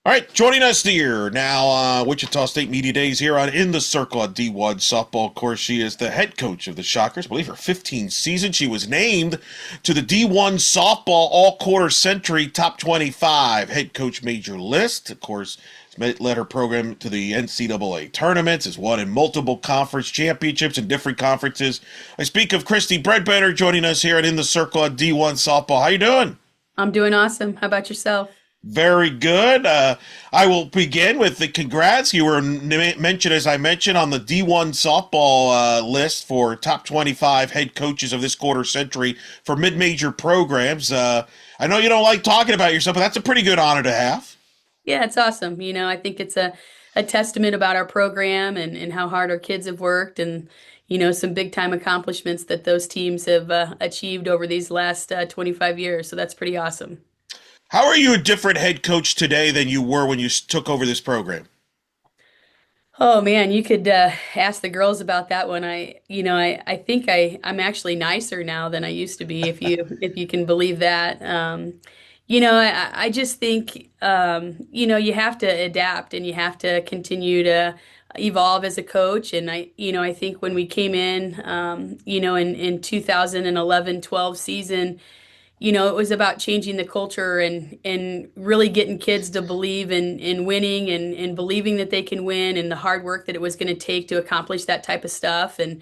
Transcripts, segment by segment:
All right, joining us here now, Wichita State Media Days here on In the Circle at D1 Softball. Of course, she is the head coach of the Shockers. I believe her 15th season. She was named to the D1 Softball All-Quarter Century Top 25 head coach major list. Of course, led her program to the NCAA tournaments, has won in multiple conference championships in different conferences. I speak of Kristi Bredbenner joining us here at In the Circle at D1 Softball. How you doing? I'm doing awesome. How about yourself? Very good. I will begin with the congrats. You were mentioned, as I mentioned, on the D1 softball list for top 25 head coaches of this quarter century for mid-major programs. I know you don't like talking about yourself, but that's a pretty good honor to have. Yeah, it's awesome. I think it's a testament about our program and how hard our kids have worked and, some big time accomplishments that those teams have achieved over these last 25 years. So that's pretty awesome. How are you a different head coach today than you were when you took over this program? Oh man, you could ask the girls about that one. I think I'm actually nicer now than I used to be, if you can believe that. I just think you have to adapt and you have to continue to evolve as a coach. And I think when we came in, in 2011-12 season. It was about changing the culture and really getting kids to believe in winning and believing that they can win and the hard work that it was going to take to accomplish that type of stuff. And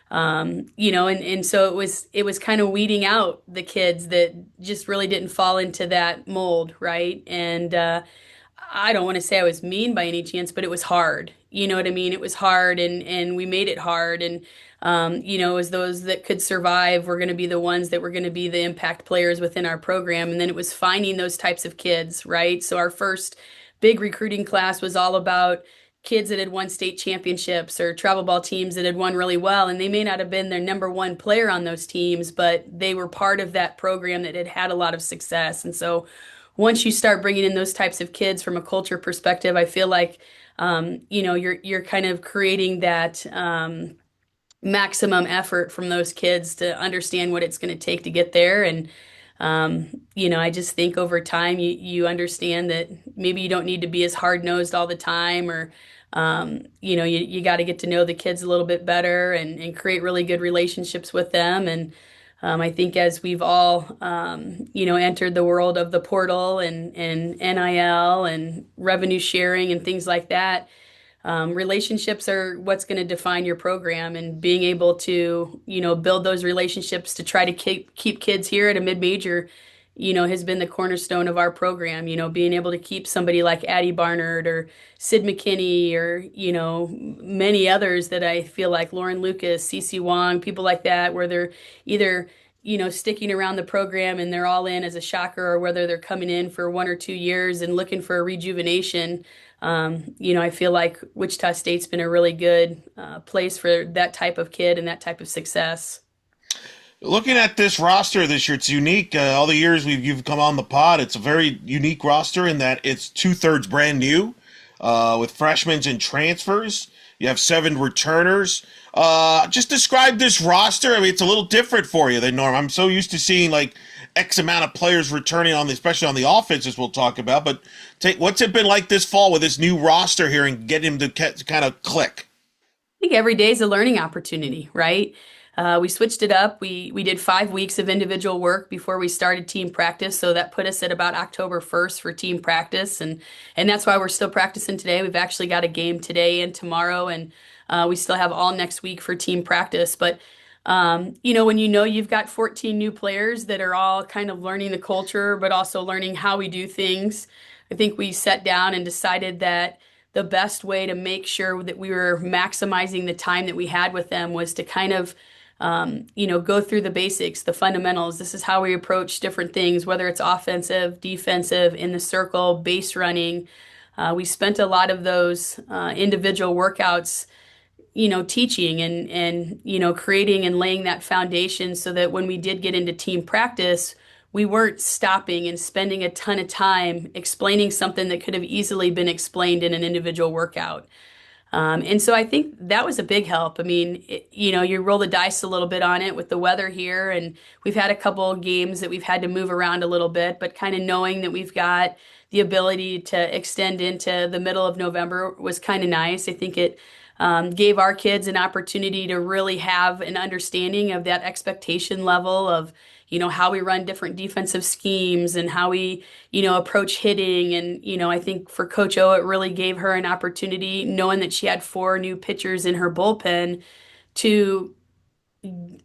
so it was kind of weeding out the kids that just really didn't fall into that mold, right? And I don't want to say I was mean by any chance, but it was hard. You know what I mean? It was hard and we made it hard. And, it was those that could survive were going to be the ones that were going to be the impact players within our program. And then it was finding those types of kids, right? So our first big recruiting class was all about kids that had won state championships or travel ball teams that had won really well. And they may not have been their number one player on those teams, but they were part of that program that had had a lot of success. And so once you start bringing in those types of kids from a culture perspective, I feel like you're kind of creating that maximum effort from those kids to understand what it's going to take to get there. And I just think over time you understand that maybe you don't need to be as hard nosed all the time, or you got to get to know the kids a little bit better and create really good relationships with them. And I think as we've all, entered the world of the portal and NIL and revenue sharing and things like that, relationships are what's going to define your program, and being able to, build those relationships to try to keep kids here at a mid-major, has been the cornerstone of our program. Being able to keep somebody like Addie Barnard or Sid McKinney or, many others that I feel like Lauren Lucas, Cece Wong, people like that, where they're either, sticking around the program and they're all in as a shocker, or whether they're coming in for 1 or 2 years and looking for a rejuvenation. I feel like Wichita State's been a really good place for that type of kid and that type of success. Looking at this roster this year, it's unique. All the years you've come on the pod, it's a very unique roster in that it's two-thirds brand new, with freshmen and transfers. You have 7 returners. Just describe this roster. I mean, it's a little different for you than normal. I'm so used to seeing like X amount of players returning especially on the offenses we'll talk about. But what's it been like this fall with this new roster here and getting him to kind of click? I think every day is a learning opportunity, right? We switched it up. We did 5 weeks of individual work before we started team practice, so that put us at about October 1st for team practice, and that's why we're still practicing today. We've actually got a game today and tomorrow, and we still have all next week for team practice. But when you've got 14 new players that are all kind of learning the culture, but also learning how we do things, I think we sat down and decided that the best way to make sure that we were maximizing the time that we had with them was to kind of go through the basics, the fundamentals. This is how we approach different things, whether it's offensive, defensive, in the circle, base running. We spent a lot of those individual workouts, teaching and creating and laying that foundation so that when we did get into team practice, we weren't stopping and spending a ton of time explaining something that could have easily been explained in an individual workout. And so I think that was a big help. I mean, you roll the dice a little bit on it with the weather here, and we've had a couple of games that we've had to move around a little bit, but kind of knowing that we've got the ability to extend into the middle of November was kind of nice. I think it gave our kids an opportunity to really have an understanding of that expectation level of, how we run different defensive schemes and how we, approach hitting. And, I think for Coach O, it really gave her an opportunity, knowing that she had four new pitchers in her bullpen, to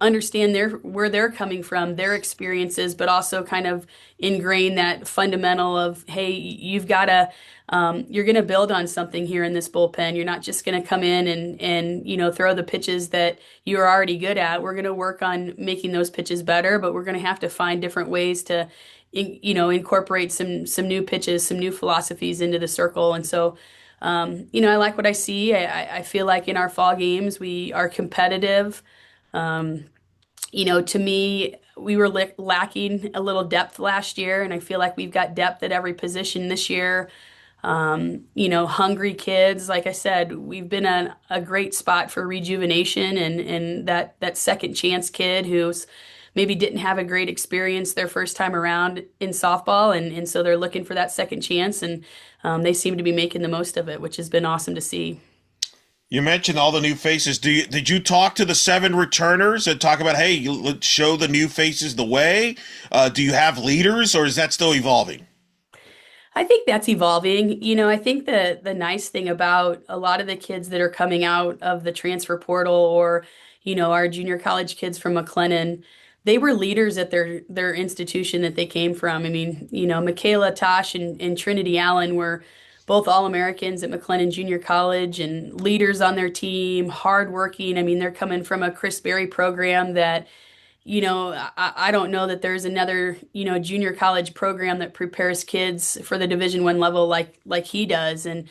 understand where they're coming from, their experiences, but also kind of ingrain that fundamental of, hey, you're going to build on something here in this bullpen. You're not just going to come in and throw the pitches that you're already good at. We're going to work on making those pitches better, but we're going to have to find different ways to incorporate some new pitches, some new philosophies into the circle. And so I like what I see. I feel like in our fall games we are competitive. Um, to me, we were lacking a little depth last year, and I feel like we've got depth at every position this year. Hungry kids, like I said, we've been a great spot for rejuvenation and that second chance kid who's maybe didn't have a great experience their first time around in softball, and so they're looking for that second chance, and they seem to be making the most of it, which has been awesome to see. You mentioned all the new faces. Did you talk to the seven returners and talk about, hey, let's show the new faces the way? Do you have leaders, or is that still evolving? I think that's evolving. I think the nice thing about a lot of the kids that are coming out of the transfer portal or, our junior college kids from McLennan, they were leaders at their institution that they came from. I mean, Michaela Tosh and Trinity Allen were both All-Americans at McLennan Junior College and leaders on their team, hardworking. I mean, they're coming from a Chris Berry program that I don't know that there's another, junior college program that prepares kids for the Division I level like he does. And,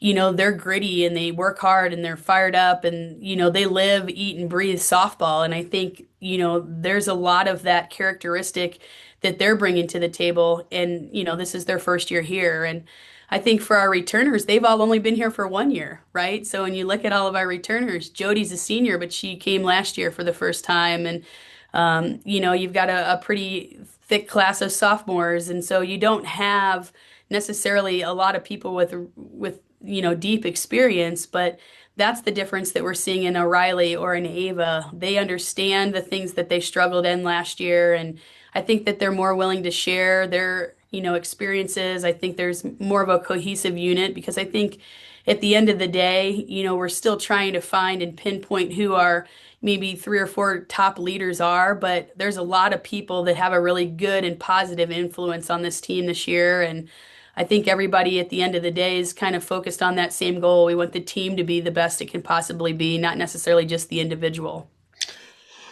they're gritty and they work hard and they're fired up and, they live, eat, and breathe softball. And I think, there's a lot of that characteristic that they're bringing to the table. And, this is their first year here. And I think for our returners, they've all only been here for 1 year, right? So when you look at all of our returners, Jody's a senior, but she came last year for the first time. And you've got a pretty thick class of sophomores, and so you don't have necessarily a lot of people with deep experience, but that's the difference that we're seeing in O'Reilly or in Ava. They understand the things that they struggled in last year, and I think that they're more willing to share their, experiences. I think there's more of a cohesive unit because I think at the end of the day, we're still trying to find and pinpoint who our maybe three or four top leaders are, but there's a lot of people that have a really good and positive influence on this team this year. And I think everybody at the end of the day is kind of focused on that same goal. We want the team to be the best it can possibly be, not necessarily just the individual.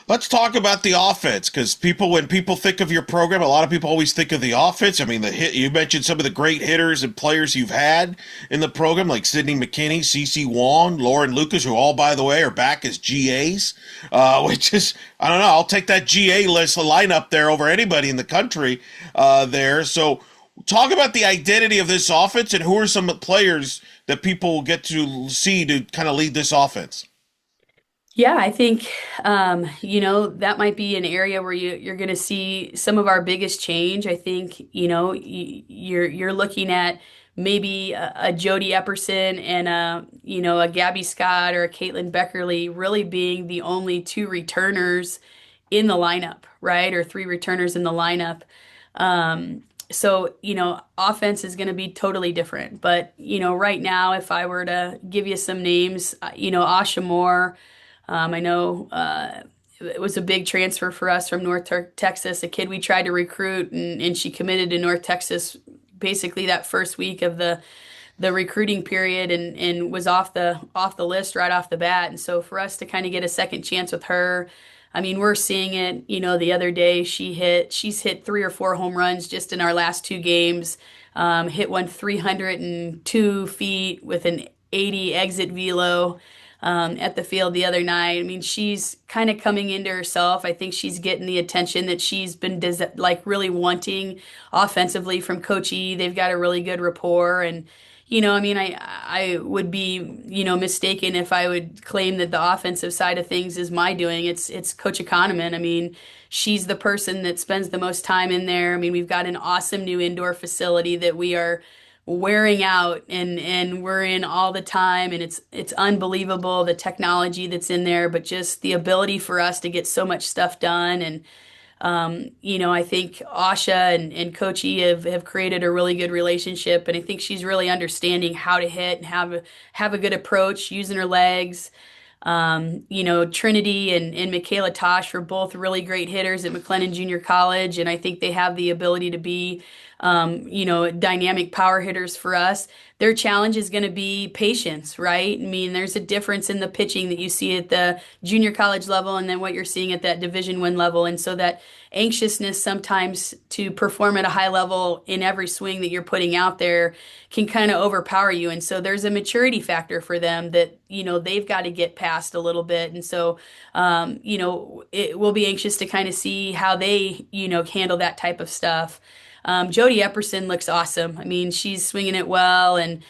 Let's talk about the offense, because when people think of your program, a lot of people always think of the offense. I mean, you mentioned some of the great hitters and players you've had in the program, like Sydney McKinney, CeCe Wong, Lauren Lucas, who all, by the way, are back as GAs, which is, I don't know, I'll take that GA list lineup there over anybody in the country there. So talk about the identity of this offense and who are some players that people will get to see to kind of lead this offense. Yeah, I think that might be an area where you're going to see some of our biggest change. I think you're looking at maybe a Jody Epperson and a Gabby Scott or a Caitlin Beckerly really being the only two returners in the lineup, right? Or three returners in the lineup. So, offense is going to be totally different. But, right now, if I were to give you some names, Asha Moore. I know it was a big transfer for us from Texas, a kid we tried to recruit, and she committed to North Texas basically that first week of the recruiting period and was off the list right off the bat. And so for us to kind of get a second chance with her, I mean, we're seeing it, the other day she's hit 3 or 4 home runs just in our last 2 games, hit one 302 feet with an 80 exit velo at the field the other night. I mean, she's kind of coming into herself. I think she's getting the attention that she's been really wanting offensively from Coach E. They've got a really good rapport, and I mean, I would be, mistaken if I would claim that the offensive side of things is my doing. It's Coach Economan. I mean, she's the person that spends the most time in there. I mean, we've got an awesome new indoor facility that we are wearing out and we're in all the time, and it's unbelievable the technology that's in there, but just the ability for us to get so much stuff done. And I think Asha and Coach E have created a really good relationship, and I think she's really understanding how to hit and have a good approach using her legs. Trinity and Michaela Tosh are both really great hitters at McLennan Junior College, and I think they have the ability to be, dynamic power hitters for us. Their challenge is going to be patience, right? I mean, there's a difference in the pitching that you see at the junior college level and then what you're seeing at that Division I level, and so that anxiousness sometimes to perform at a high level in every swing that you're putting out there can kind of overpower you. And so there's a maturity factor for them that, they've got to get past a little bit. And so, it will be anxious to kind of see how they, handle that type of stuff. Jody Epperson looks awesome. I mean, she's swinging it well and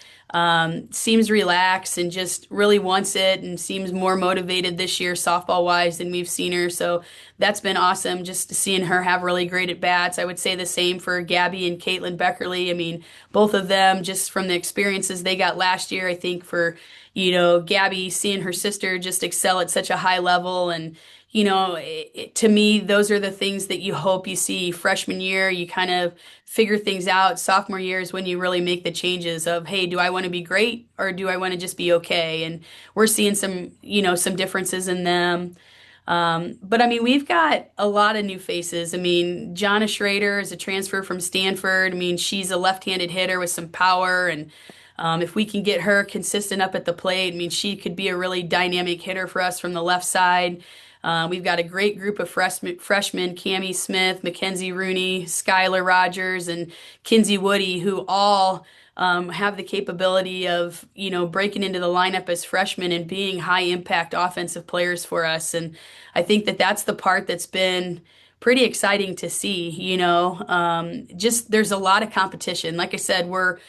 seems relaxed and just really wants it and seems more motivated this year softball wise than we've seen her. So that's been awesome just seeing her have really great at bats. I would say the same for Gabby and Caitlin Beckerly. I mean, both of them just from the experiences they got last year, I think for, Gabby seeing her sister just excel at such a high level and to me, those are the things that you hope you see freshman year. You kind of figure things out. Sophomore year is when you really make the changes of, hey, do I want to be great or do I want to just be okay? And we're seeing some differences in them. But I mean, we've got a lot of new faces. I mean, Jonna Schrader is a transfer from Stanford. I mean, she's a left-handed hitter with some power, and if we can get her consistent up at the plate, I mean, she could be a really dynamic hitter for us from the left side. We've got a great group of freshmen, Cami Smith, Mackenzie Rooney, Skylar Rogers, and Kinsey Woody, who all have the capability of, breaking into the lineup as freshmen and being high impact offensive players for us. And I think that that's the part that's been pretty exciting to see, just there's a lot of competition. Like I said, we're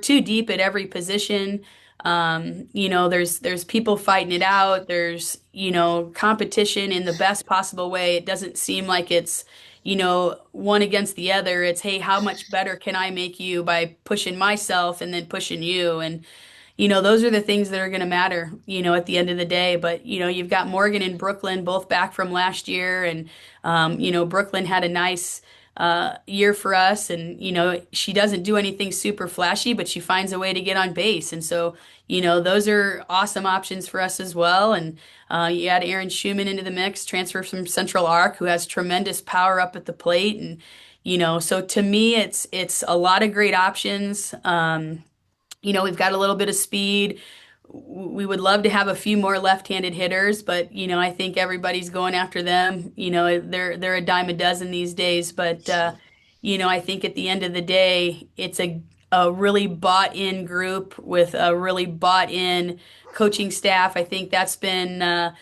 too deep at every position. There's people fighting it out. There's, competition in the best possible way. It doesn't seem like it's, one against the other. It's, hey, how much better can I make you by pushing myself and then pushing you? And, those are the things that are going to matter, at the end of the day. But, you've got Morgan and Brooklyn both back from last year. And, Brooklyn had a nice year for us. And, she doesn't do anything super flashy, but she finds a way to get on base. And so, those are awesome options for us as well. And you add Aaron Schumann into the mix, transfer from Central Arc, who has tremendous power up at the plate. And, so to me, it's a lot of great options. We've got a little bit of speed. We would love to have a few more left-handed hitters, but I think everybody's going after them. They're a dime a dozen these days, but I think at the end of the day, it's a really bought-in group with a really bought-in coaching staff. I think that's been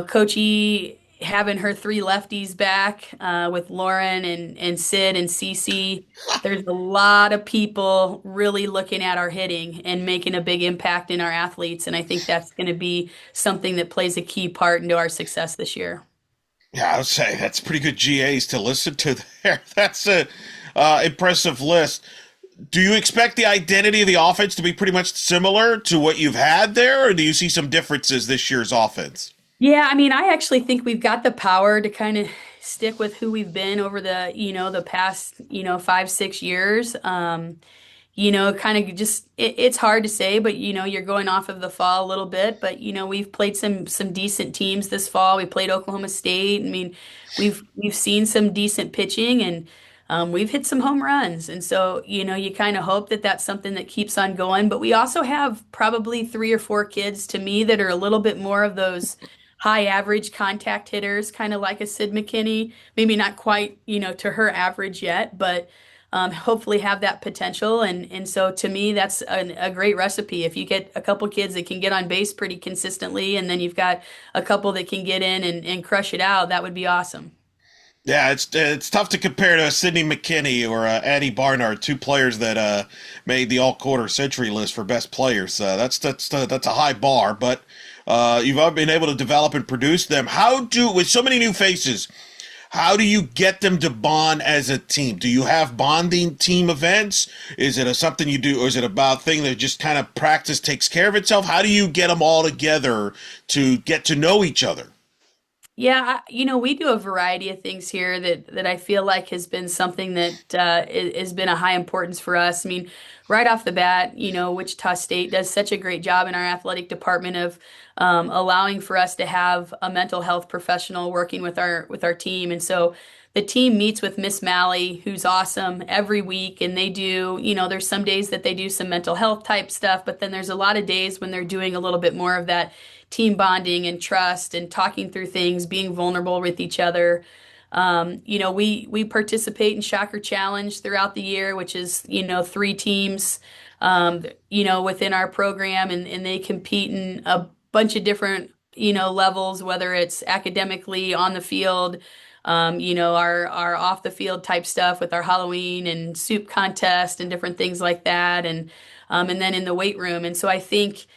Coach E having her three lefties back with Lauren and Sid and Cece. There's a lot of people really looking at our hitting and making a big impact in our athletes. And I think that's going to be something that plays a key part into our success this year. Yeah, I would say that's pretty good GAs to listen to there. That's a impressive list. Do you expect the identity of the offense to be pretty much similar to what you've had there, or do you see some differences this year's offense? Yeah, I mean, I actually think we've got the power to kind of stick with who we've been over the past, 5, 6 years. Kind of just it's hard to say, but you're going off of the fall a little bit. But we've played some decent teams this fall. We played Oklahoma State. I mean, we've seen some decent pitching and we've hit some home runs. And so you kind of hope that that's something that keeps on going. But we also have probably 3 or 4 kids to me that are a little bit more of those high average contact hitters, kind of like a Sid McKinney. Maybe not quite to her average yet, but hopefully have that potential. And so to me, that's a great recipe. If you get a couple kids that can get on base pretty consistently, and then you've got a couple that can get in and crush it out, that would be awesome. Yeah, it's tough to compare to Sidney McKinney or Addie Barnard, two players that made the all quarter century list for best players. That's a high bar, but you've all been able to develop and produce them. How do with so many new faces? How do you get them to bond as a team? Do you have bonding team events? Is it something you do, or is it about thing that just kind of practice takes care of itself? How do you get them all together to get to know each other? Yeah, we do a variety of things here that I feel like has been something that has been a high importance for us. I mean, right off the bat, Wichita State does such a great job in our athletic department of allowing for us to have a mental health professional working with our team, and so the team meets with Miss Malley, who's awesome, every week, and they do, there's some days that they do some mental health type stuff, but then there's a lot of days when they're doing a little bit more of that team bonding and trust and talking through things, being vulnerable with each other. We participate in Shocker Challenge throughout the year, which is, three teams, within our program, and they compete in a bunch of different, levels, whether it's academically on the field, our off the field type stuff with our Halloween and soup contest and different things like that, and then in the weight room. And so I think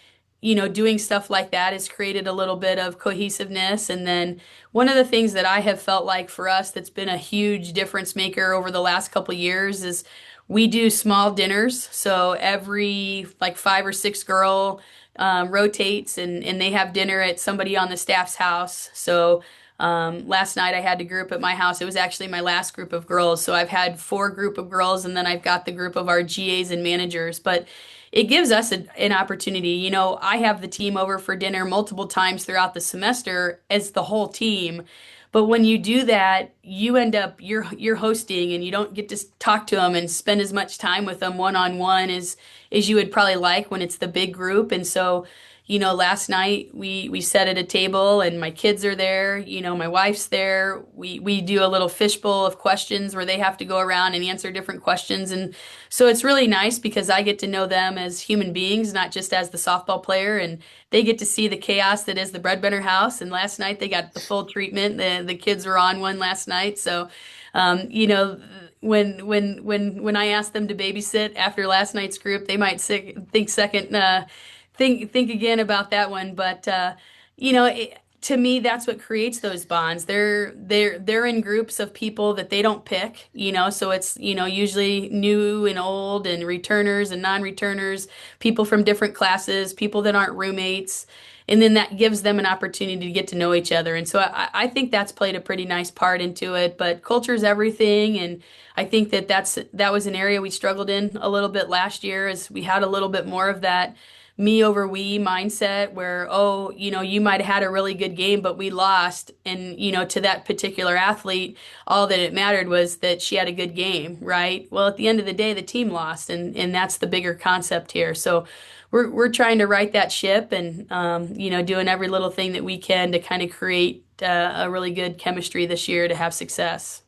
doing stuff like that has created a little bit of cohesiveness. And then one of the things that I have felt like for us that's been a huge difference maker over the last couple of years is we do small dinners. So every like 5 or 6 girl rotates and they have dinner at somebody on the staff's house. So last night I had a group at my house. It was actually my last group of girls. So I've had 4 group of girls and then I've got the group of our GAs and managers. But it gives us an opportunity. I have the team over for dinner multiple times throughout the semester as the whole team. But when you do that, you end up you're hosting and you don't get to talk to them and spend as much time with them one on one as you would probably like when it's the big group. And so last night we sat at a table and my kids are there, my wife's there. We do a little fishbowl of questions where they have to go around and answer different questions. And so it's really nice because I get to know them as human beings, not just as the softball player, and they get to see the chaos that is the Bredbenner house. And last night they got the full treatment. The kids were on one last night. So um, you know, when I asked them to babysit after last night's group, they might think second think again about that one. But to me, that's what creates those bonds. They're in groups of people that they don't pick. So it's usually new and old and returners and non-returners, people from different classes, people that aren't roommates. And then that gives them an opportunity to get to know each other. And so I think that's played a pretty nice part into it. But culture is everything, and I think that was an area we struggled in a little bit last year, as we had a little bit more of that me over we mindset where, oh, you might have had a really good game, but we lost. And, to that particular athlete, all that it mattered was that she had a good game, right? Well, at the end of the day, the team lost, and that's the bigger concept here. So we're trying to right that ship and, doing every little thing that we can to kind of create a really good chemistry this year to have success.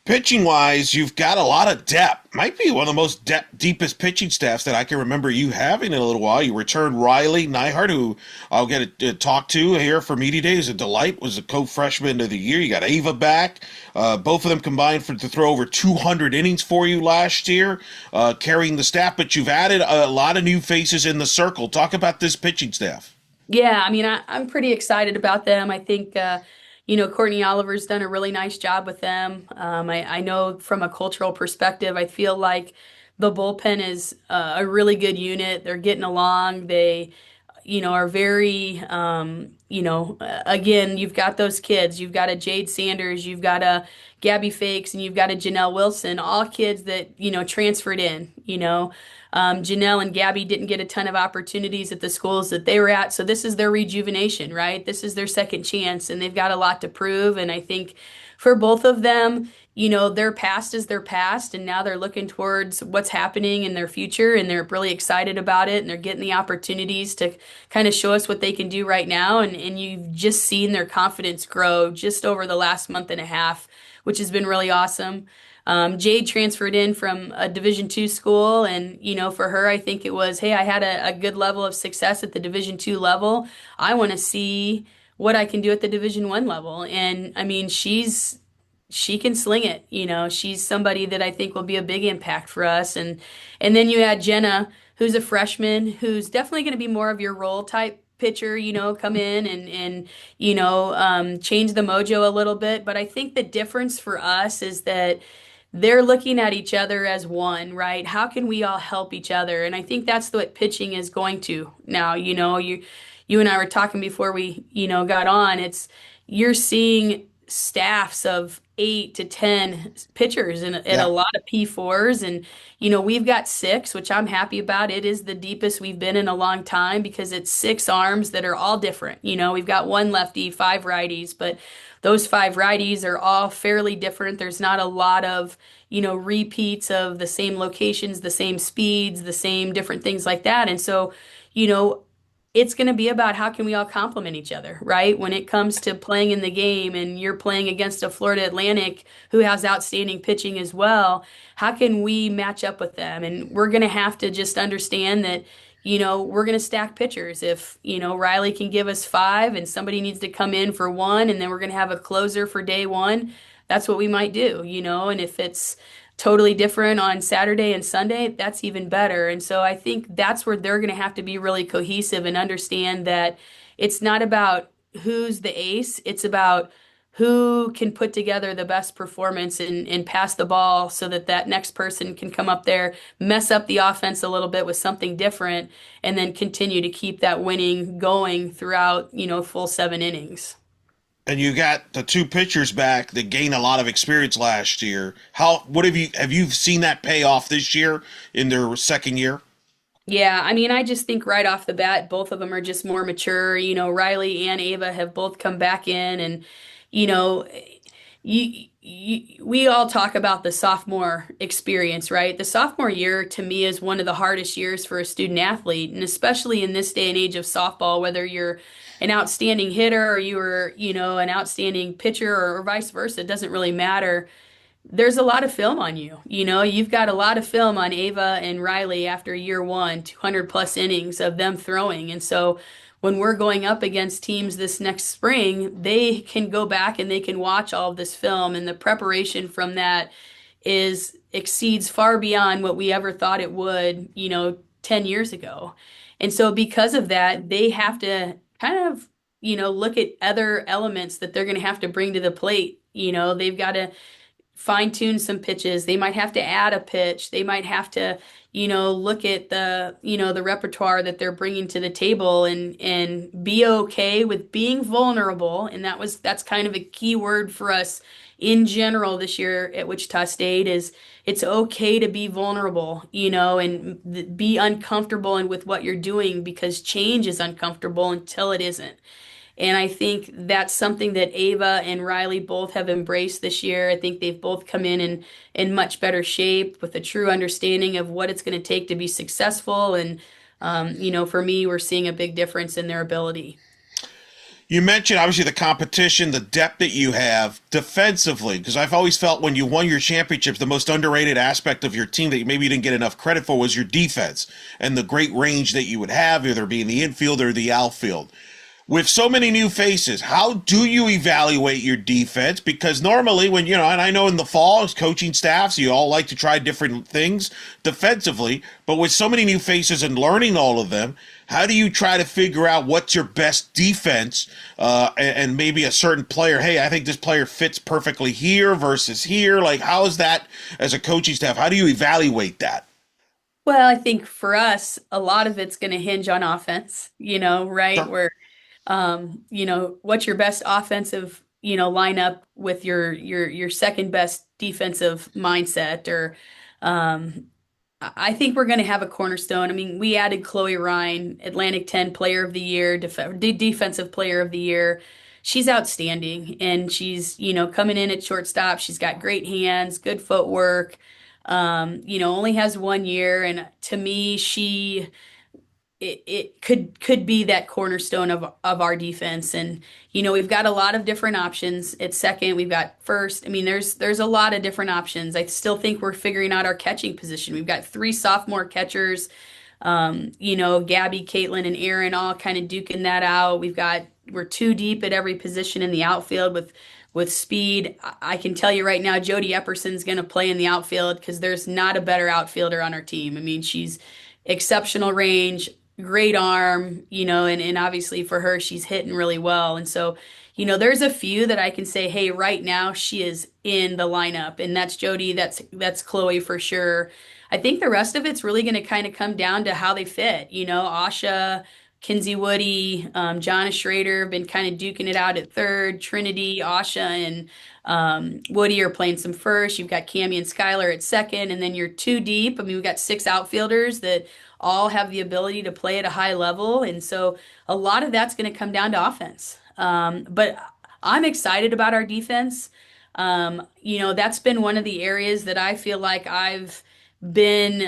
Pitching wise, you've got a lot of depth. Might be one of the most deepest pitching staffs that I can remember you having in a little while. You returned Riley Neihart, who I'll get to talk to here for Media Days. A delight, was a co-freshman of the year. You got Ava back. Both of them combined to throw over 200 innings for you last year, carrying the staff. But you've added a lot of new faces in the circle. Talk about this pitching staff. Yeah, I mean, I'm pretty excited about them. I think, Courtney Oliver's done a really nice job with them. I know from a cultural perspective, I feel like the bullpen is a really good unit. They're getting along. They, are very, again, you've got those kids. You've got a Jade Sanders, you've got a Gabby Fakes, and you've got a Janelle Wilson, all kids that, transferred in. Janelle and Gabby didn't get a ton of opportunities at the schools that they were at. So this is their rejuvenation, right? This is their second chance, and they've got a lot to prove. And I think for both of them, their past is their past, and now they're looking towards what's happening in their future, and they're really excited about it, and they're getting the opportunities to kind of show us what they can do right now. And you've just seen their confidence grow just over the last month and a half, which has been really awesome. Jade transferred in from a Division II school, and for her, I think it was, hey, I had a good level of success at the Division II level. I want to see what I can do at the Division I level, and I mean, she's she can sling it. She's somebody that I think will be a big impact for us. And then you add Jenna, who's a freshman, who's definitely going to be more of your role type pitcher, come in and change the mojo a little bit. But I think the difference for us is that they're looking at each other as one, right? How can we all help each other? And I think that's what pitching is going to now. You and I were talking before we, got on. You're seeing staffs of 8 to 10 pitchers and a Yeah. lot of P4s. And, we've got six, which I'm happy about. It is the deepest we've been in a long time because it's six arms that are all different. We've got one lefty, five righties, but those five righties are all fairly different. There's not a lot of, repeats of the same locations, the same speeds, the same different things like that. And so, you know, it's going to be about how can we all complement each other, right? When it comes to playing in the game and you're playing against a Florida Atlantic who has outstanding pitching as well, how can we match up with them? And we're going to have to just understand that, we're going to stack pitchers. If, Riley can give us five and somebody needs to come in for one, and then we're going to have a closer for day one, that's what we might do, and if it's totally different on Saturday and Sunday, that's even better. And so I think that's where they're going to have to be really cohesive and understand that it's not about who's the ace, it's about who can put together the best performance and pass the ball so that that next person can come up there, mess up the offense a little bit with something different, and then continue to keep that winning going throughout, full 7 innings. And you got the two pitchers back that gained a lot of experience last year. What have you seen that pay off this year in their second year? Yeah, I mean, I just think right off the bat, both of them are just more mature. Riley and Ava have both come back in, and you know, we all talk about the sophomore experience, right? The sophomore year to me is one of the hardest years for a student athlete, and especially in this day and age of softball, whether you're an outstanding hitter or you were, an outstanding pitcher or vice versa, it doesn't really matter. There's a lot of film on you. You've got a lot of film on Ava and Riley after year one, 200 plus innings of them throwing. And so when we're going up against teams this next spring, they can go back and they can watch all of this film, and the preparation from that is exceeds far beyond what we ever thought it would, 10 years ago. And so because of that, they have to kind of, look at other elements that they're going to have to bring to the plate. They've got to fine tune some pitches. They might have to add a pitch. They might have to, look at the repertoire that they're bringing to the table and be okay with being vulnerable. And that's kind of a key word for us in general this year at Wichita State is it's okay to be vulnerable, and be uncomfortable and with what you're doing because change is uncomfortable until it isn't. And I think that's something that Ava and Riley both have embraced this year. I think they've both come in much better shape with a true understanding of what it's going to take to be successful. And, for me, we're seeing a big difference in their ability. You mentioned obviously the competition, the depth that you have defensively, because I've always felt when you won your championships, the most underrated aspect of your team that maybe you didn't get enough credit for was your defense and the great range that you would have, either being the infield or the outfield. With so many new faces, how do you evaluate your defense? Because normally when, and I know in the fall as coaching staffs, you all like to try different things defensively, but with so many new faces and learning all of them, how do you try to figure out what's your best defense and maybe a certain player, hey, I think this player fits perfectly here versus here? Like, how is that as a coaching staff? How do you evaluate that? Well, I think for us, a lot of it's going to hinge on offense, right? Sure. Where what's your best offensive, lineup with your second best defensive mindset or I think we're going to have a cornerstone. I mean, we added Chloe Ryan, Atlantic 10 Player of the Year, Defensive Player of the Year. She's outstanding, and she's, coming in at shortstop. She's got great hands, good footwork. Only has 1 year, and to me, it could be that cornerstone of our defense. And we've got a lot of different options at second. We've got first. I mean, there's a lot of different options. I still think we're figuring out our catching position. We've got three sophomore catchers, Gabby, Caitlin, and Aaron all kind of duking that out. We're too deep at every position in the outfield with speed. I can tell you right now, Jody Epperson's going to play in the outfield because there's not a better outfielder on our team. I mean, she's exceptional range, great arm, and obviously for her, she's hitting really well. And so, there's a few that I can say, hey, right now she is in the lineup, and that's Jody, that's Chloe for sure. I think the rest of it's really going to kind of come down to how they fit. Asha, Kinsey Woody, Jonna Schrader have been kind of duking it out at third. Trinity, Asha, and Woody are playing some first. You've got Cammie and Skylar at second, and then you're two deep. I mean, we've got six outfielders that all have the ability to play at a high level, and so a lot of that's going to come down to offense. But I'm excited about our defense. That's been one of the areas that I feel like I've been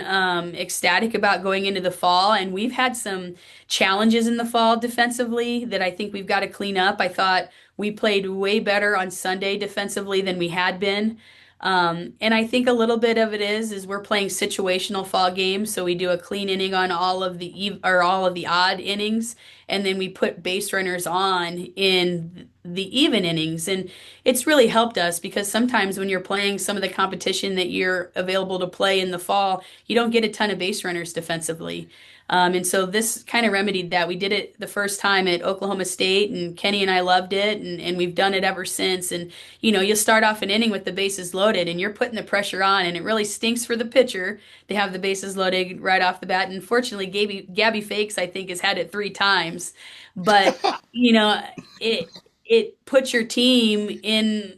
ecstatic about going into the fall, and we've had some challenges in the fall defensively that I think we've got to clean up. I thought we played way better on Sunday defensively than we had been. And I think a little bit of it is we're playing situational fall games, so we do a clean inning on all of the all of the odd innings, and then we put base runners on in the even innings, and it's really helped us because sometimes when you're playing some of the competition that you're available to play in the fall, you don't get a ton of base runners defensively. And so this kind of remedied that. We did it the first time at Oklahoma State, and Kenny and I loved it, and we've done it ever since. And you start off an inning with the bases loaded, and you're putting the pressure on, and it really stinks for the pitcher to have the bases loaded right off the bat. And fortunately, Gabby Fakes, I think, has had it three times, but it puts your team in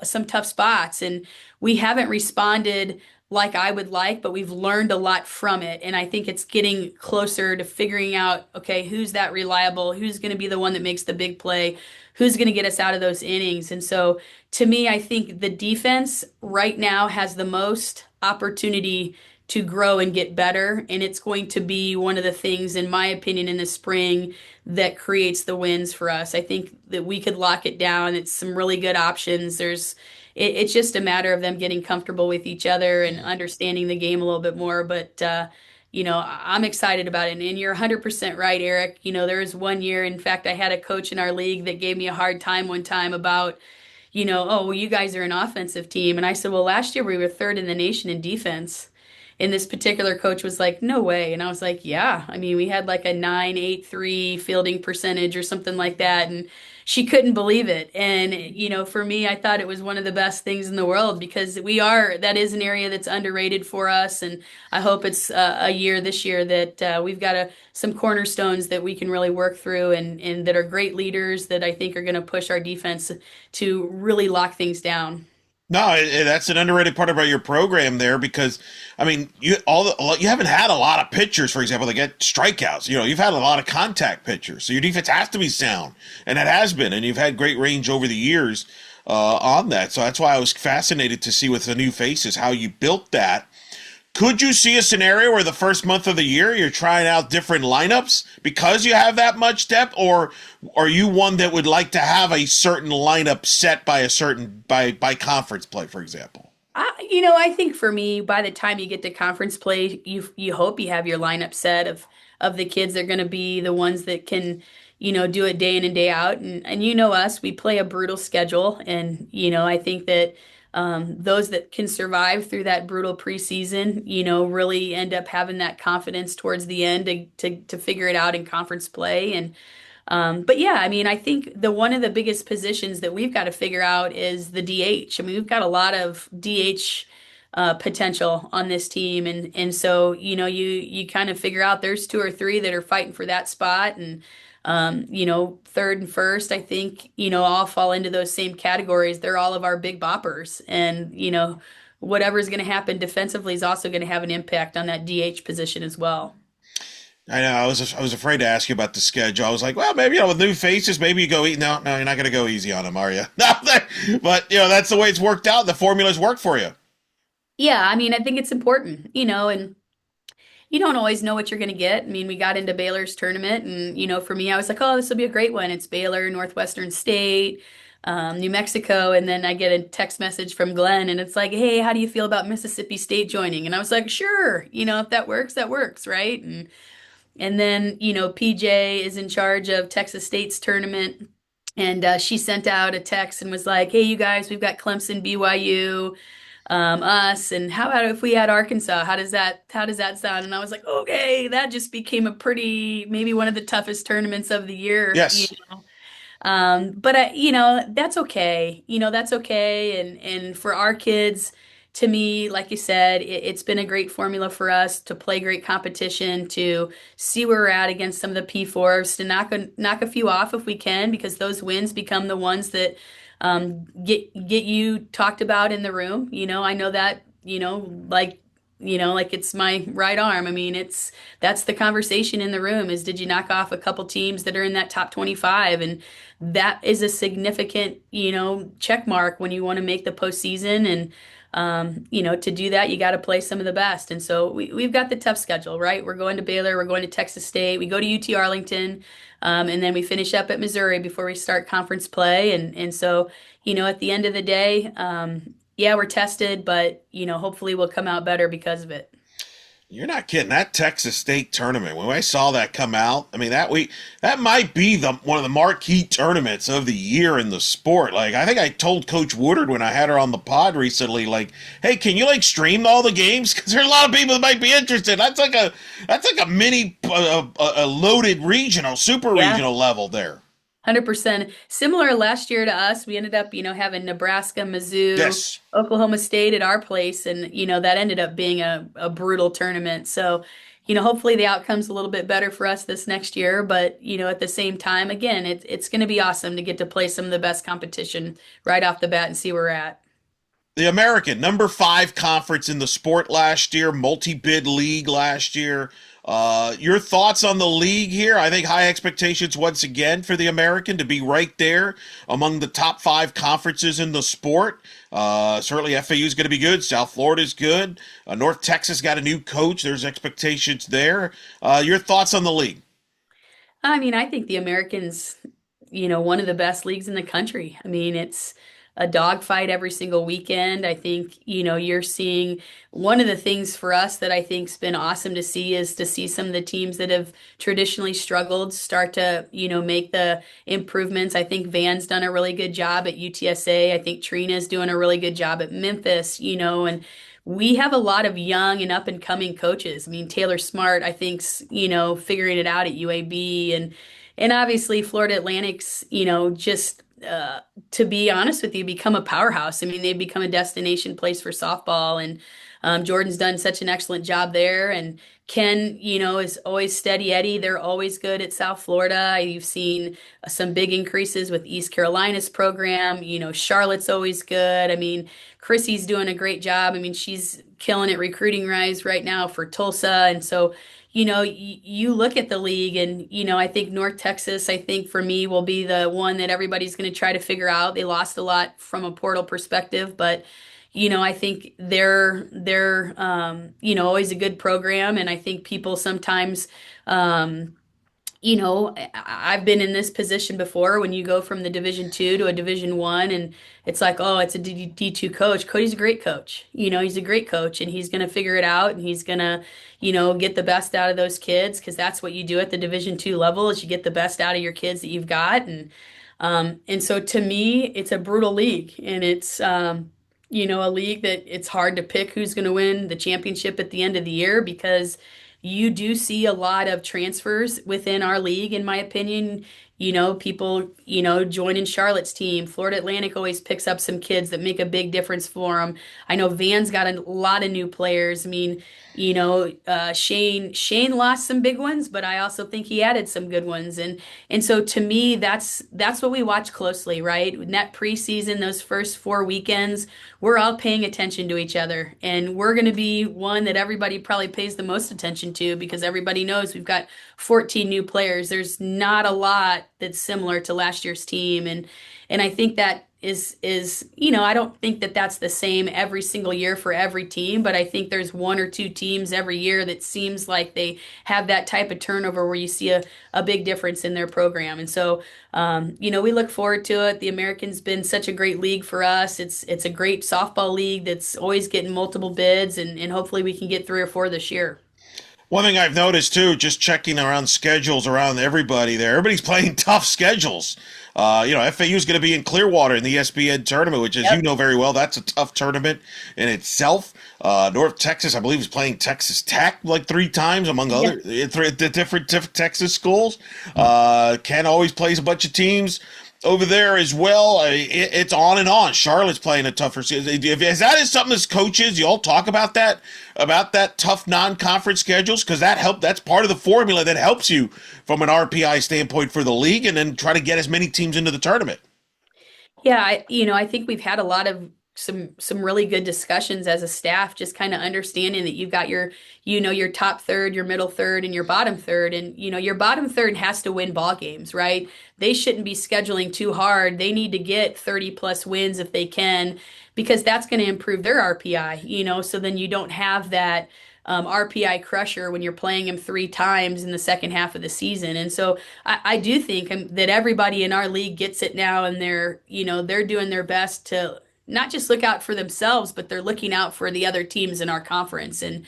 some tough spots, and we haven't responded like I would like, but we've learned a lot from it. And I think it's getting closer to figuring out, okay, who's that reliable? Who's going to be the one that makes the big play? Who's going to get us out of those innings? And so to me, I think the defense right now has the most opportunity to grow and get better. And it's going to be one of the things, in my opinion, in the spring that creates the wins for us. I think that we could lock it down. It's some really good options. It's just a matter of them getting comfortable with each other and understanding the game a little bit more. But I'm excited about it. And you're 100% right, Eric. There was one year, in fact, I had a coach in our league that gave me a hard time one time about, oh, well, you guys are an offensive team. And I said, well, last year we were third in the nation in defense. And this particular coach was like, no way. And I was like, yeah. I mean, we had like a 9.83 fielding percentage or something like that. And she couldn't believe it. And, for me, I thought it was one of the best things in the world because that is an area that's underrated for us. And I hope it's a year this year that we've got some cornerstones that we can really work through and that are great leaders that I think are going to push our defense to really lock things down. No, that's an underrated part about your program there because, I mean, you haven't had a lot of pitchers, for example, that get strikeouts. You've had a lot of contact pitchers, so your defense has to be sound, and it has been, and you've had great range over the years on that. So that's why I was fascinated to see with the new faces how you built that. Could you see a scenario where the first month of the year you're trying out different lineups because you have that much depth, or are you one that would like to have a certain lineup set by by conference play, for example? I think for me, by the time you get to conference play, you hope you have your lineup set of the kids that are going to be the ones that can, do it day in and day out. And us, we play a brutal schedule, and I think that those that can survive through that brutal preseason, really end up having that confidence towards the end to figure it out in conference play. And but yeah, I mean, I think one of the biggest positions that we've got to figure out is the DH. I mean, we've got a lot of DH potential on this team, and so you kind of figure out there's two or three that are fighting for that spot, and third and first, I think all fall into those same categories. They're all of our big boppers, and whatever's going to happen defensively is also going to have an impact on that DH position as well. I know. I was afraid to ask you about the schedule. I was like, well, maybe with new faces, maybe you go eat. No, no, you're not going to go easy on them, are you? No, but that's the way it's worked out. The formula's worked for you. Yeah, I mean, I think it's important, and you don't always know what you're going to get. I mean, we got into Baylor's tournament, and for me, I was like, oh, this will be a great one. It's Baylor, Northwestern State, New Mexico, and then I get a text message from Glenn, and it's like, hey, how do you feel about Mississippi State joining? And I was like, sure, if that works, right? And then PJ is in charge of Texas State's tournament. And she sent out a text and was like, "Hey, you guys, we've got Clemson, BYU, us, and how about if we had Arkansas? How does that sound?" And I was like, "Okay, that just became a pretty maybe one of the toughest tournaments of the year, Yes. but that's okay. That's okay. And for our kids, to me, like you said, it's been a great formula for us to play great competition, to see where we're at against some of the P4s, to knock a few off if we can, because those wins become the ones that get you talked about in the room. I know that, like it's my right arm. I mean, that's the conversation in the room is, did you knock off a couple teams that are in that top 25? And that is a significant, check mark when you want to make the postseason. And, to do that, you got to play some of the best. And so we've got the tough schedule, right? We're going to Baylor, we're going to Texas State, we go to UT Arlington, and then we finish up at Missouri before we start conference play. And so, at the end of the day, yeah, we're tested, but, hopefully we'll come out better because of it. You're not kidding. That Texas State tournament, when I saw that come out, I mean that might be the one of the marquee tournaments of the year in the sport. Like I think I told Coach Woodard when I had her on the pod recently, like, hey, can you like stream all the games? Because there's a lot of people that might be interested. That's like a mini a loaded regional, super Yeah. regional level there. 100%. Similar last year to us, we ended up, having Nebraska, Mizzou, Yes. Oklahoma State at our place, and that ended up being a brutal tournament. So, hopefully the outcome's a little bit better for us this next year. But at the same time, again, it's going to be awesome to get to play some of the best competition right off the bat and see where we're at. The American, number 5 conference in the sport last year, multi-bid league last year. Your thoughts on the league here? I think high expectations once again for the American to be right there among the top 5 conferences in the sport. Certainly FAU is going to be good. South Florida is good. North Texas got a new coach. There's expectations there. Your thoughts on the league? I mean, I think the Americans, one of the best leagues in the country. I mean, it's a dogfight every single weekend. I think, you're seeing one of the things for us that I think's been awesome to see is to see some of the teams that have traditionally struggled start to, make the improvements. I think Van's done a really good job at UTSA. I think Trina's doing a really good job at Memphis, and we have a lot of young and up and coming coaches. I mean, Taylor Smart, I think's, figuring it out at UAB, and obviously Florida Atlantic's, just to be honest with you, become a powerhouse. I mean, they've become a destination place for softball, and Jordan's done such an excellent job there. And Ken, is always steady Eddie. They're always good at South Florida. You've seen some big increases with East Carolina's program. Charlotte's always good. I mean, Chrissy's doing a great job. I mean, she's killing it recruiting rise right now for Tulsa. And so, you look at the league and, I think North Texas, I think for me will be the one that everybody's going to try to figure out. They lost a lot from a portal perspective, but, I think they're always a good program. And I think people sometimes, I've been in this position before when you go from the Division 2 to a Division 1, and it's like, oh, it's a D2 coach. Cody's a great coach. He's a great coach, and he's going to figure it out, and he's going to, get the best out of those kids, because that's what you do at the Division 2 level is you get the best out of your kids that you've got. And so to me, it's a brutal league, and it's, a league that it's hard to pick who's going to win the championship at the end of the year, because you do see a lot of transfers within our league, in my opinion. People, joining Charlotte's team. Florida Atlantic always picks up some kids that make a big difference for them. I know Van's got a lot of new players. I mean, Shane lost some big ones, but I also think he added some good ones. And so to me, that's what we watch closely, right? In that preseason, those first 4 weekends, we're all paying attention to each other, and we're going to be one that everybody probably pays the most attention to, because everybody knows we've got 14 new players. There's not a lot that's similar to last year's team, and I think that is I don't think that that's the same every single year for every team, but I think there's one or two teams every year that seems like they have that type of turnover where you see a big difference in their program. And so we look forward to it. The American's been such a great league for us. It's a great softball league that's always getting multiple bids, and hopefully we can get 3 or 4 this year. One thing I've noticed too, just checking around schedules around everybody there, everybody's playing tough schedules. FAU is going to be in Clearwater in the ESPN tournament, which, as you Yep. know very well, that's a tough tournament in itself. North Texas, I believe, is playing Texas Tech like three times, among Yeah. other different Texas schools. Ken always plays a bunch of teams over there as well. It's on and on. Charlotte's playing a tougher season. Is that something as coaches you all talk about that tough non-conference schedules? Because that's part of the formula that helps you from an RPI standpoint for the league, and then try to get as many teams into the tournament. Yeah, I think we've had a lot of some really good discussions as a staff, just kind of understanding that you've got your top third, your middle third, and your bottom third, and your bottom third has to win ball games, right? They shouldn't be scheduling too hard. They need to get 30 plus wins if they can, because that's going to improve their RPI, so then you don't have that RPI crusher when you're playing him three times in the second half of the season. And so I do think that everybody in our league gets it now, and they're doing their best to not just look out for themselves, but they're looking out for the other teams in our conference. And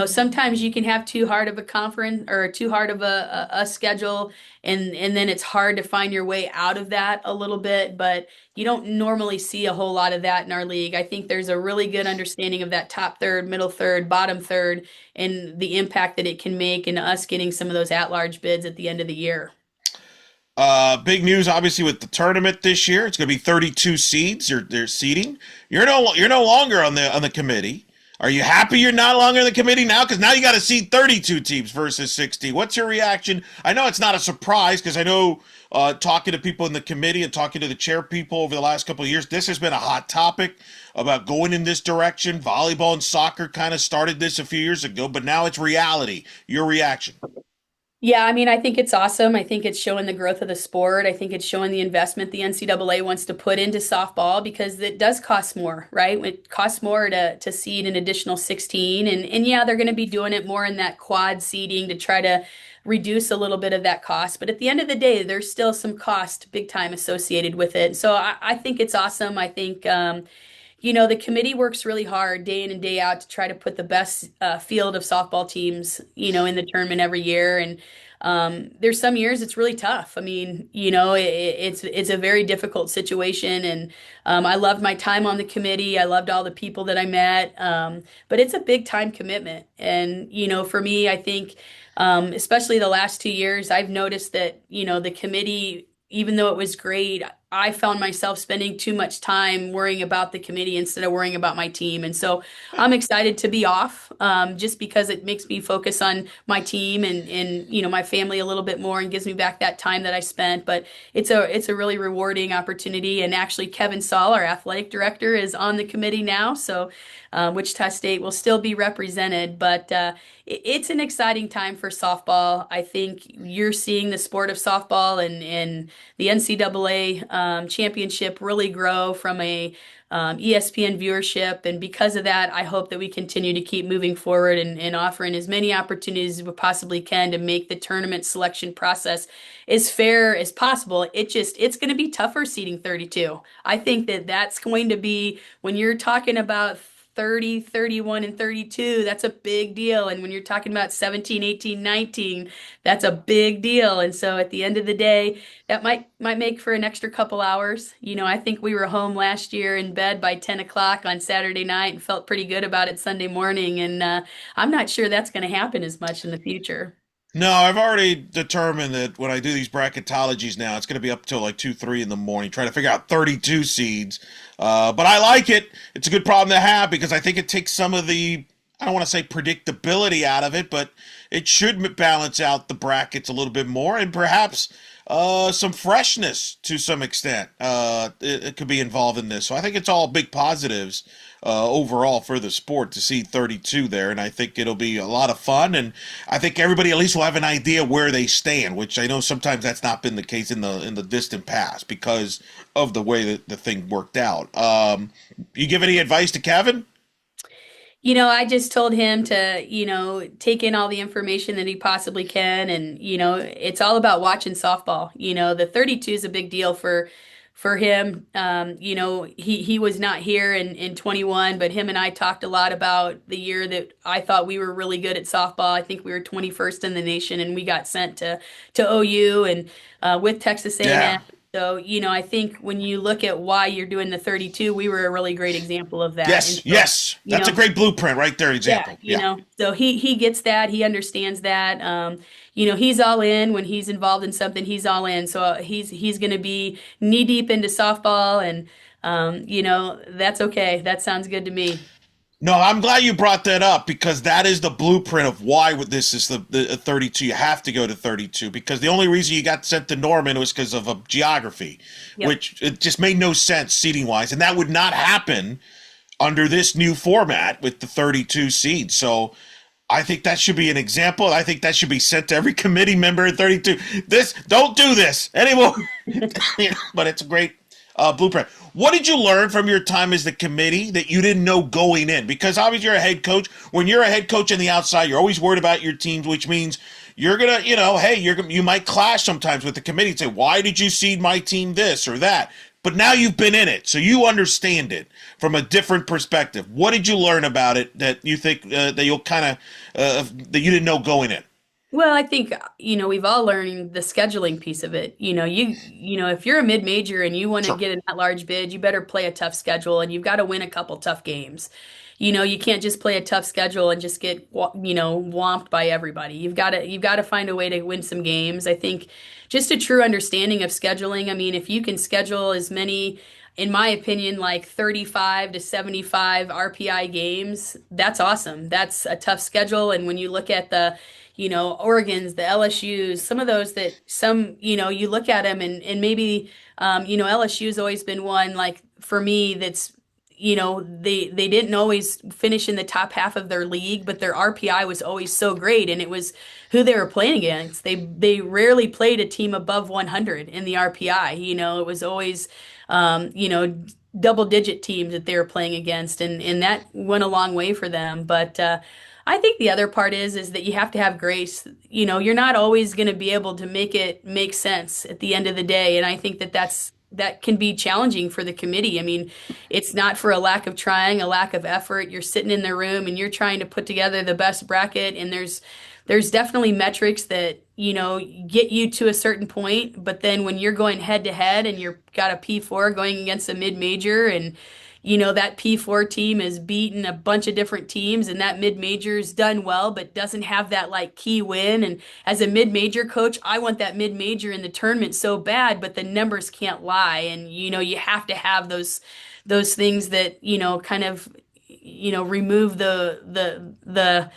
sometimes you can have too hard of a conference or too hard of a schedule, and then it's hard to find your way out of that a little bit. But you don't normally see a whole lot of that in our league. I think there's a really good understanding of that top third, middle third, bottom third, and the impact that it can make in us getting some of those at-large bids at the end of the year. Big news, obviously, with the tournament this year. It's going to be 32 seeds. They're seeding. You're no longer on the committee. Are you happy you're not longer in the committee now? Because now you got to seed 32 teams versus 60. What's your reaction? I know it's not a surprise, because I know, talking to people in the committee and talking to the chair people over the last couple of years, this has been a hot topic about going in this direction. Volleyball and soccer kind of started this a few years ago, but now it's reality. Your reaction? Yeah, I mean, I think it's awesome. I think it's showing the growth of the sport. I think it's showing the investment the NCAA wants to put into softball, because it does cost more, right? It costs more to seed an additional 16. And yeah, they're going to be doing it more in that quad seeding to try to reduce a little bit of that cost. But at the end of the day, there's still some cost big time associated with it. So I think it's awesome. I think the committee works really hard day in and day out to try to put the best field of softball teams, in the tournament every year. And there's some years it's really tough. I mean, it's a very difficult situation. And I loved my time on the committee. I loved all the people that I met. But it's a big time commitment. And, for me, I think, especially the last 2 years, I've noticed that, the committee, even though it was great, I found myself spending too much time worrying about the committee instead of worrying about my team. And so I'm excited to be off, just because it makes me focus on my team and my family a little bit more, and gives me back that time that I spent. But it's a really rewarding opportunity. And actually, Kevin Saul, our athletic director, is on the committee now. So Wichita State will still be represented, but it's an exciting time for softball. I think you're seeing the sport of softball and the NCAA championship really grow from a ESPN viewership. And because of that, I hope that we continue to keep moving forward and offering as many opportunities as we possibly can to make the tournament selection process as fair as possible. It's going to be tougher seeding 32. I think that that's going to be, when you're talking about 30, 31, and 32, that's a big deal. And when you're talking about 17, 18, 19, that's a big deal. And so at the end of the day, that might make for an extra couple hours. I think we were home last year in bed by 10 o'clock on Saturday night and felt pretty good about it Sunday morning. And I'm not sure that's going to happen as much in the future. No, I've already determined that when I do these bracketologies now, it's going to be up till like 2, 3 in the morning, trying to figure out 32 seeds. But I like it. It's a good problem to have, because I think it takes some of the, I don't want to say predictability out of it, but it should balance out the brackets a little bit more, and perhaps some freshness to some extent. It could be involved in this. So I think it's all big positives overall for the sport to see 32 there, and I think it'll be a lot of fun. And I think everybody at least will have an idea where they stand, which I know sometimes that's not been the case in the distant past because of the way that the thing worked out. You give any advice to Kevin? I just told him to, take in all the information that he possibly can. And, it's all about watching softball. The 32 is a big deal for him. He was not here in 21, but him and I talked a lot about the year that I thought we were really good at softball. I think we were 21st in the nation, and we got sent to OU and with Texas Yeah. A&M. So, I think when you look at why you're doing the 32, we were a really great example of that. And Yes. so, Yes. That's a great blueprint right there. yeah, Example. Yeah. so he gets that, he understands that. He's all in when he's involved in something, he's all in. So he's going to be knee deep into softball, and that's okay. That sounds good to me. No, I'm glad you brought that up because that is the blueprint of why this is the 32. You have to go to 32 because the only reason you got sent to Norman was because of a geography, Yep. which it just made no sense seating wise, and that would not happen under this new format with the 32 seeds. So I think that should be an example. I think that should be sent to every committee member at 32. Don't do this anymore. But it's a great blueprint. What did you learn from your time as the committee that you didn't know going in? Because obviously you're a head coach. When you're a head coach on the outside, you're always worried about your teams, which means you're gonna, hey, you might clash sometimes with the committee and say, why did you seed my team this or that? But now you've been in it, so you understand it from a different perspective. What did you learn about it that you think that you'll kind of that you didn't know going in? Well, I think, we've all learned the scheduling piece of it. If you're a mid-major and you want to Sure. get an at-large bid, you better play a tough schedule, and you've got to win a couple tough games. You can't just play a tough schedule and just get, whomped by everybody. You've got to find a way to win some games. I think just a true understanding of scheduling. I mean, if you can schedule as many, in my opinion, like 35 to 75 RPI games, that's awesome. That's a tough schedule. And when you look at the Oregon's, the LSU's, some of those that you look at them, and maybe, LSU's always been one, like for me, that's, they didn't always finish in the top half of their league, but their RPI was always so great, and it was who they were playing against. They rarely played a team above 100 in the RPI. It was always, double digit teams that they were playing against, and that went a long way for them. But I think the other part is that you have to have grace. You're not always going to be able to make it make sense at the end of the day, and I think that can be challenging for the committee. I mean, it's not for a lack of trying, a lack of effort. You're sitting in the room and you're trying to put together the best bracket, and there's definitely metrics that, get you to a certain point, but then when you're going head to head and you've got a P4 going against a mid-major, and that P4 team has beaten a bunch of different teams, and that mid-major's done well but doesn't have that like key win. And as a mid-major coach, I want that mid-major in the tournament so bad, but the numbers can't lie. And you have to have those things that, kind of, remove the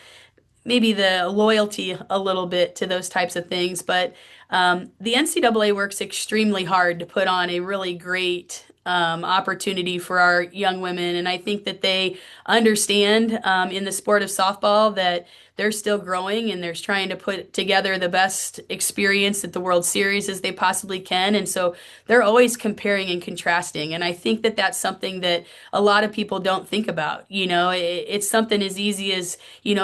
maybe the loyalty a little bit to those types of things. But the NCAA works extremely hard to put on a really great opportunity for our young women. And I think that they understand in the sport of softball that they're still growing, and they're trying to put together the best experience at the World Series as they possibly can. And so they're always comparing and contrasting. And I think that that's something that a lot of people don't think about. It's something as easy as,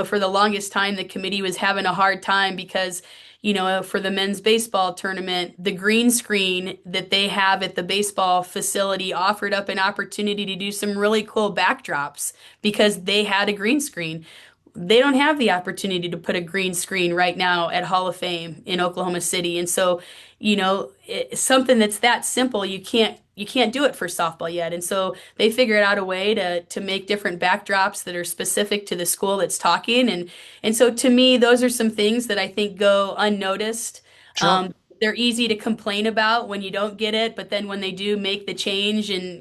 for the longest time, the committee was having a hard time because for the men's baseball tournament, the green screen that they have at the baseball facility offered up an opportunity to do some really cool backdrops because they had a green screen. They don't have the opportunity to put a green screen right now at Hall of Fame in Oklahoma City. And so, something that's that simple, you can't do it for softball yet. And so they figured out a way to make different backdrops that are specific to the school that's talking. And so to me, those are some things that I think go unnoticed. Sure. They're easy to complain about when you don't get it, but then when they do make the change, and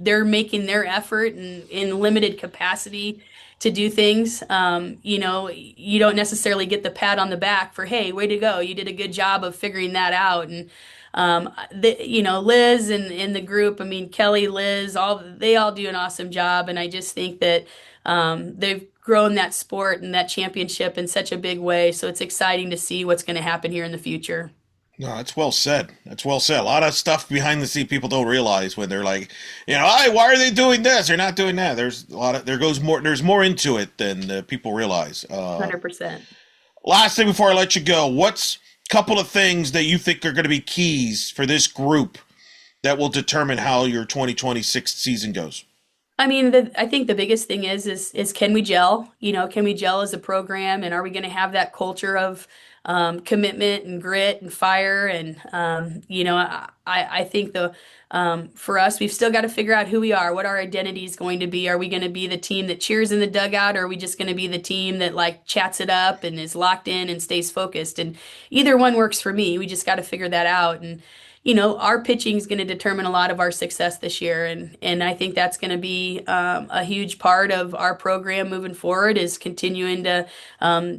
they're making their effort in limited capacity to do things, you don't necessarily get the pat on the back for, hey, way to go, you did a good job of figuring that out. And Liz and the group, I mean, Kelly, Liz, they all do an awesome job. And I just think that they've grown that sport and that championship in such a big way. So it's exciting to see what's going to happen here in the future. No, that's well said. That's well said. A lot of stuff behind the scene people don't realize when they're like, hey, why are they doing this? They're not doing that. There's more into it than people realize. 100%. Last thing before I let you go, what's a couple of things that you think are going to be keys for this group that will determine how your 2026 season goes? I mean, I think the biggest thing is can we gel? You know, can we gel as a program, and are we going to have that culture of commitment and grit and fire? And you know, I think the for us, we've still got to figure out who we are, what our identity is going to be. Are we going to be the team that cheers in the dugout, or are we just going to be the team that like chats it up and is locked in and stays focused? And either one works for me. We just got to figure that out. And you know, our pitching is going to determine a lot of our success this year, and I think that's going to be a huge part of our program moving forward is continuing to,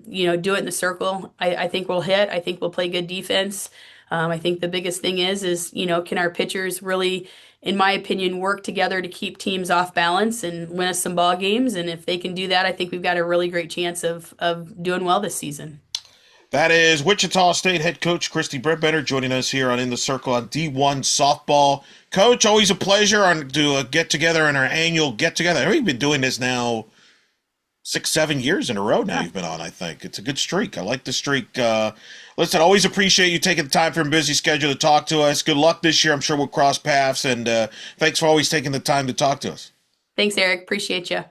you know, do it in the circle. I think we'll hit. I think we'll play good defense. I think the biggest thing is you know, can our pitchers really, in my opinion, work together to keep teams off balance and win us some ball games? And if they can do that, I think we've got a really great chance of doing well this season. That is Wichita State head coach Kristi Bredbenner joining us here on In the Circle on D1 Softball. Coach, always a pleasure to get together in our annual get together. We've been doing this now 6-7 years in a row now. You've been on, I think. It's a good streak. I like the streak. Listen, always appreciate you taking the time from a busy schedule to talk to us. Good luck this year. I'm sure we'll cross paths, and thanks for always taking the time to talk to us. Thanks, Eric. Appreciate you.